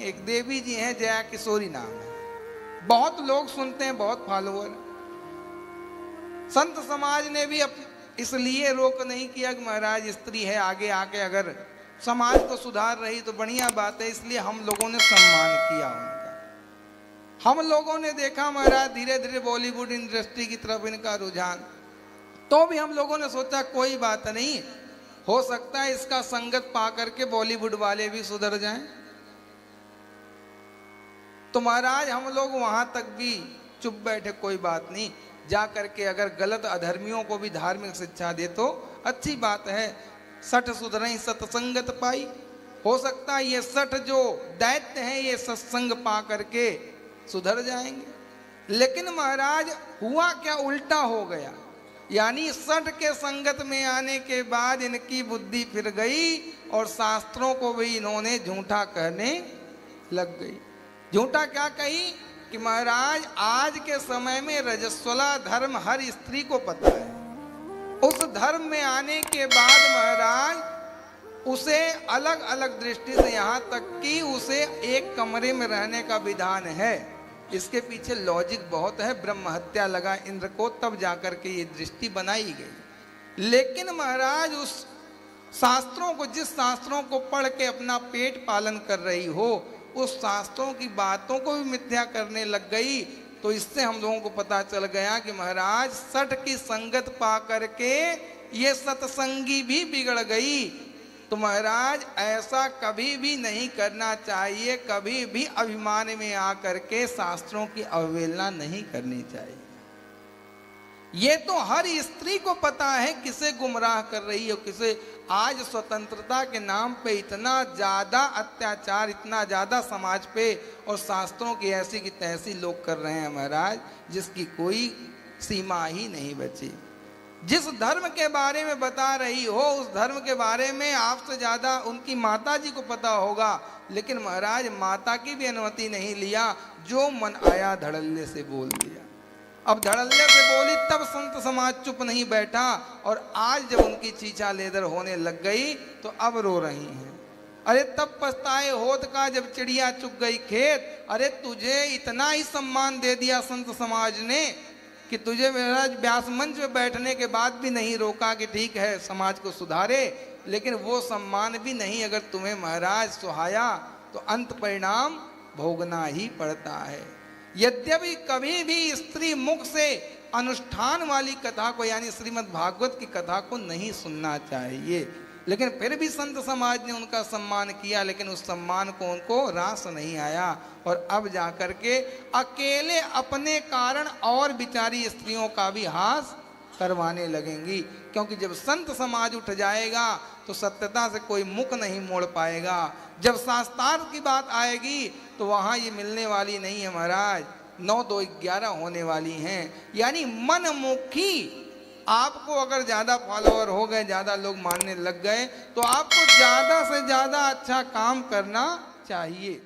एक देवी जी हैं, जया किशोरी नाम है। बहुत लोग सुनते हैं, बहुत फॉलोअर। संत समाज ने भी इसलिए रोक नहीं किया कि महाराज स्त्री है, आगे आके अगर समाज को सुधार रही तो बढ़िया बात है, इसलिए हम लोगों ने सम्मान किया उनका। हम लोगों ने देखा महाराज धीरे धीरे बॉलीवुड इंडस्ट्री की तरफ इनका रुझान, तो भी हम लोगों ने सोचा कोई बात नहीं, हो सकता है इसका संगत पा करके बॉलीवुड वाले भी सुधर जाएं। तो महाराज हम लोग वहां तक भी चुप बैठे, कोई बात नहीं, जा करके अगर गलत अधर्मियों को भी धार्मिक शिक्षा दे तो अच्छी बात है। सठ सुधरई सत्संगत पाई, हो सकता है ये सठ जो दैत्य हैं ये सत्संग पा करके सुधर जाएंगे। लेकिन महाराज हुआ क्या, उल्टा हो गया। यानी सठ के संगत में आने के बाद इनकी बुद्धि फिर गई और शास्त्रों को भी इन्होंने झूठा कहने लग गई। झूठा क्या कही कि महाराज आज के समय में रजस्वला धर्म हर स्त्री को पता है। उस धर्म में आने के बाद महाराज उसे अलग अलग दृष्टि से, यहाँ तक कि उसे एक कमरे में रहने का विधान है। इसके पीछे लॉजिक बहुत है, ब्रह्म हत्या लगा इंद्र को, तब जाकर के ये दृष्टि बनाई गई। लेकिन महाराज उस शास्त्रों को, जिस शास्त्रों को पढ़ के अपना पेट पालन कर रही हो, उस शास्त्रों की बातों को भी मिथ्या करने लग गई। तो इससे हम लोगों को पता चल गया कि महाराज सठ की संगत पा करके ये सत्संगी भी बिगड़ गई। तो महाराज ऐसा कभी भी नहीं करना चाहिए, कभी भी अभिमान में आकर के शास्त्रों की अवहेलना नहीं करनी चाहिए। ये तो हर स्त्री को पता है किसे गुमराह कर रही है, किसे। आज स्वतंत्रता के नाम पे इतना ज्यादा अत्याचार, इतना ज्यादा समाज पे और शास्त्रों की ऐसी की तैसी लोग कर रहे हैं महाराज, जिसकी कोई सीमा ही नहीं बची। जिस धर्म के बारे में बता रही हो उस धर्म के बारे में आपसे ज्यादा उनकी माता जी को पता होगा, लेकिन महाराज माता की भी अनुमति नहीं लिया, जो मन आया धड़ल्ले से बोल दिया। अब धड़ल्ले से बोली तब संत समाज चुप नहीं बैठा, और आज जब उनकी चीचा लेदर होने लग गई तो अब रो रही हैं। अरे तब पछताए होत का जब चिड़िया चुग गई खेत। अरे तुझे इतना ही सम्मान दे दिया संत समाज ने कि तुझे मेरा व्यास मंच में बैठने के बाद भी नहीं रोका कि ठीक है समाज को सुधारे, लेकिन वो सम्मान भी नहीं अगर तुम्हें महाराज सुहाया तो अंत परिणाम भोगना ही पड़ता है। यद्यपि कभी भी स्त्री मुख से अनुष्ठान वाली कथा को, यानी श्रीमद् भागवत की कथा को नहीं सुनना चाहिए, लेकिन फिर भी संत समाज ने उनका सम्मान किया, लेकिन उस सम्मान को उनको रास नहीं आया। और अब जाकर के अकेले अपने कारण और बिचारी स्त्रियों का भी हास करवाने लगेंगी, क्योंकि जब संत समाज उठ जाएगा तो सत्यता से कोई मुख नहीं मोड़ पाएगा। जब शास्त्रार्थ की बात आएगी तो वहाँ ये मिलने वाली नहीं है महाराज, 9 2 11 होने वाली हैं। यानी मनमुखी, आपको अगर ज़्यादा फॉलोअर हो गए, ज़्यादा लोग मानने लग गए, तो आपको ज़्यादा से ज़्यादा अच्छा काम करना चाहिए।